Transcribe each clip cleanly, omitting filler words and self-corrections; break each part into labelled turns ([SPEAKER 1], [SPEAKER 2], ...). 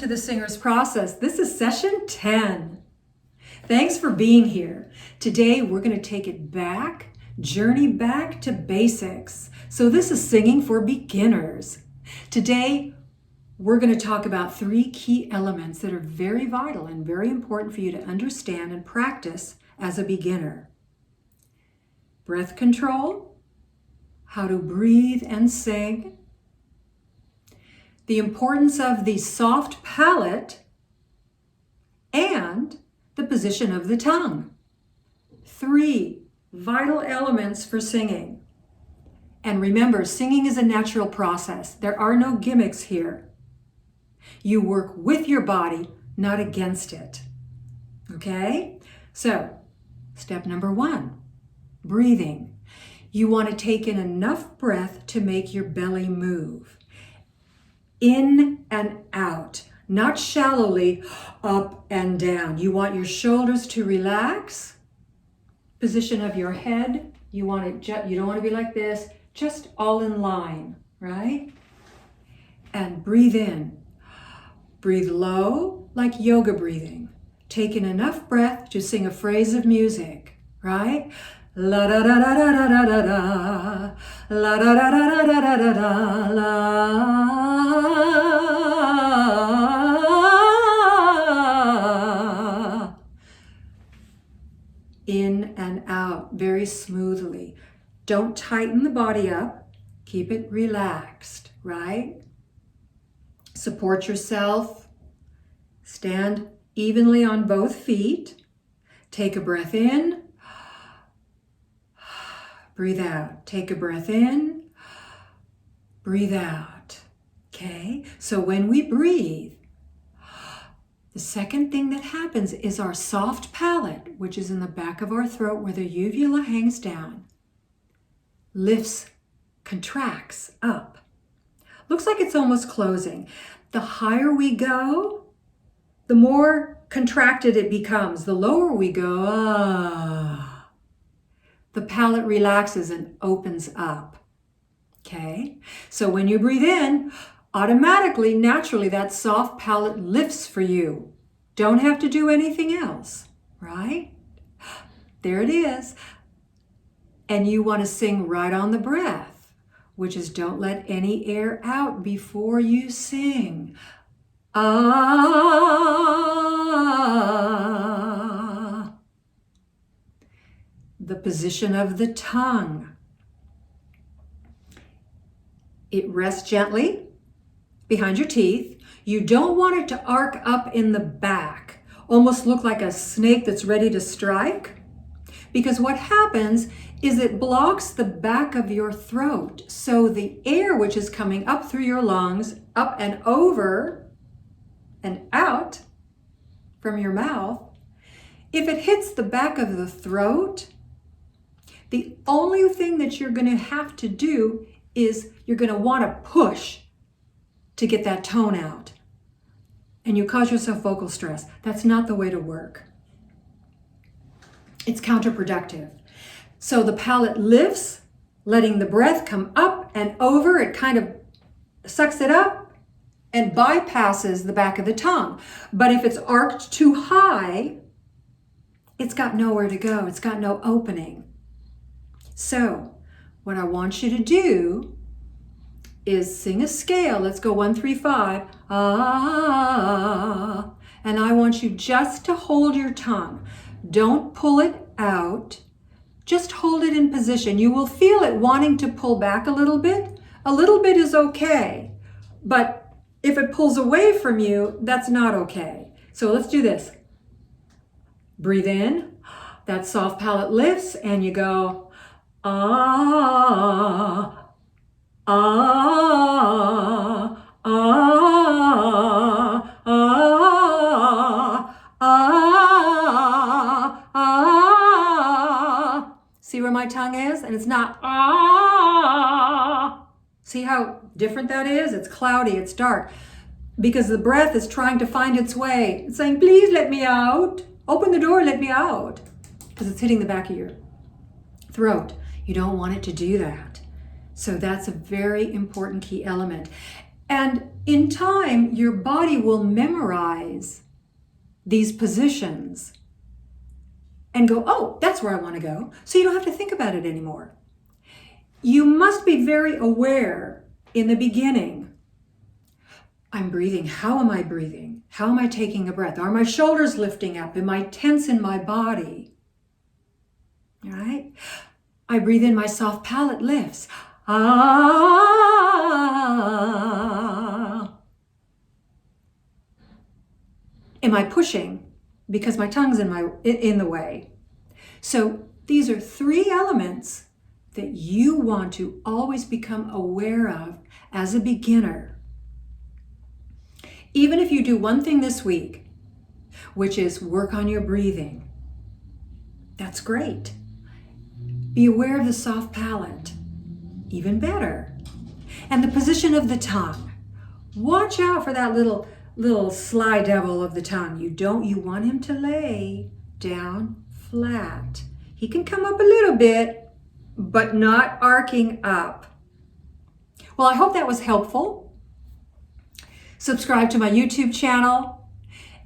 [SPEAKER 1] to the Singer's Process. This is session 10. Thanks for being here. Today we're going to take it back, journey back to basics. So this is singing for beginners. Today we're going to talk about 3 key elements that are very vital and very important for you to understand and practice as a beginner. Breath control, how to breathe and sing, the importance of the soft palate, and the position of the tongue. 3 vital elements for singing. And remember, singing is a natural process. There are no gimmicks here. You work with your body, not against it. Okay? So, step number 1, breathing. You want to take in enough breath to make your belly move. In and out, not shallowly up and down. You want your shoulders to relax. Position of your head, you don't want to be like this, just all in line, right? And breathe in. Breathe low, like yoga breathing. Take in enough breath to sing a phrase of music, right? La da da da da da da da da, la da da da da da da da da, la. In and out very smoothly. Don't tighten the body up. Keep it relaxed, right? Support yourself. Stand evenly on both feet. Take a breath in. Breathe out. Take a breath in. Breathe out. Okay? So when we breathe, the second thing that happens is our soft palate, which is in the back of our throat where the uvula hangs down, lifts, contracts up. Looks like it's almost closing. The higher we go, the more contracted it becomes. The lower we go, the palate relaxes and opens up. Okay? So when you breathe in, automatically, naturally, that soft palate lifts for you. Don't have to do anything else, right? There it is. And you want to sing right on the breath, which is don't let any air out before you sing. Ah. The position of the tongue. It rests gently behind your teeth. You don't want it to arc up in the back, almost look like a snake that's ready to strike. Because what happens is it blocks the back of your throat. So the air which is coming up through your lungs, up and over and out from your mouth, if it hits the back of the throat, the only thing that you're going to have to do is you're going to want to push to get that tone out. And you cause yourself vocal stress. That's not the way to work. It's counterproductive. So the palate lifts, letting the breath come up and over. It kind of sucks it up and bypasses the back of the tongue. But if it's arced too high, it's got nowhere to go. It's got no opening. So what I want you to do is sing a scale. Let's go 1, 3, 5. Ah. And I want you just to hold your tongue. Don't pull it out. Just hold it in position. You will feel it wanting to pull back a little bit. A little bit is okay. But if it pulls away from you, that's not okay. So let's do this. Breathe in. That soft palate lifts and you go, ah, ah, ah, ah, ah, ah. See where my tongue is? And it's not ah. See how different that is? It's cloudy, it's dark. Because the breath is trying to find its way. It's saying, please let me out. Open the door, let me out. Because it's hitting the back of your throat. You don't want it to do that. So that's a very important key element. And in time, your body will memorize these positions and go, oh, that's where I want to go. So you don't have to think about it anymore. You must be very aware in the beginning. I'm breathing. How am I breathing? How am I taking a breath? Are my shoulders lifting up? Am I tense in my body? All right. I breathe in, my soft palate lifts. Ah. Am I pushing? Because my tongue's in the way. So these are 3 elements that you want to always become aware of as a beginner. Even if you do one thing this week, which is work on your breathing, that's great. Be aware of the soft palate, even better. And the position of the tongue. Watch out for that little sly devil of the tongue. You want him to lay down flat. He can come up a little bit, but not arcing up. Well, I hope that was helpful. Subscribe to my YouTube channel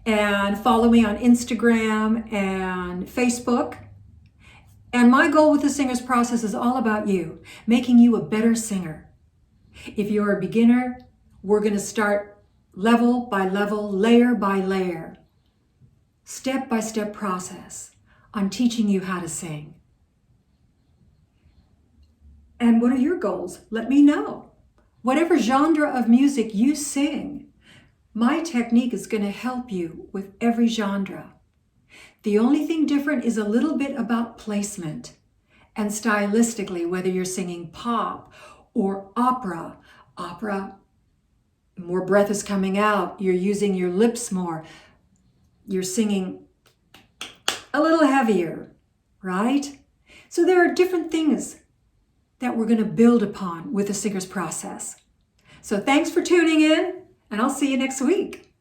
[SPEAKER 1] and follow me on Instagram and Facebook. And my goal with the Singer's Process is all about you, making you a better singer. If you're a beginner, we're going to start level by level, layer by layer, step-by-step process on teaching you how to sing. And what are your goals? Let me know. Whatever genre of music you sing, my technique is going to help you with every genre. The only thing different is a little bit about placement and stylistically, whether you're singing pop or opera. Opera, more breath is coming out. You're using your lips more. You're singing a little heavier, right? So there are different things that we're going to build upon with the Singer's Process. So thanks for tuning in, and I'll see you next week.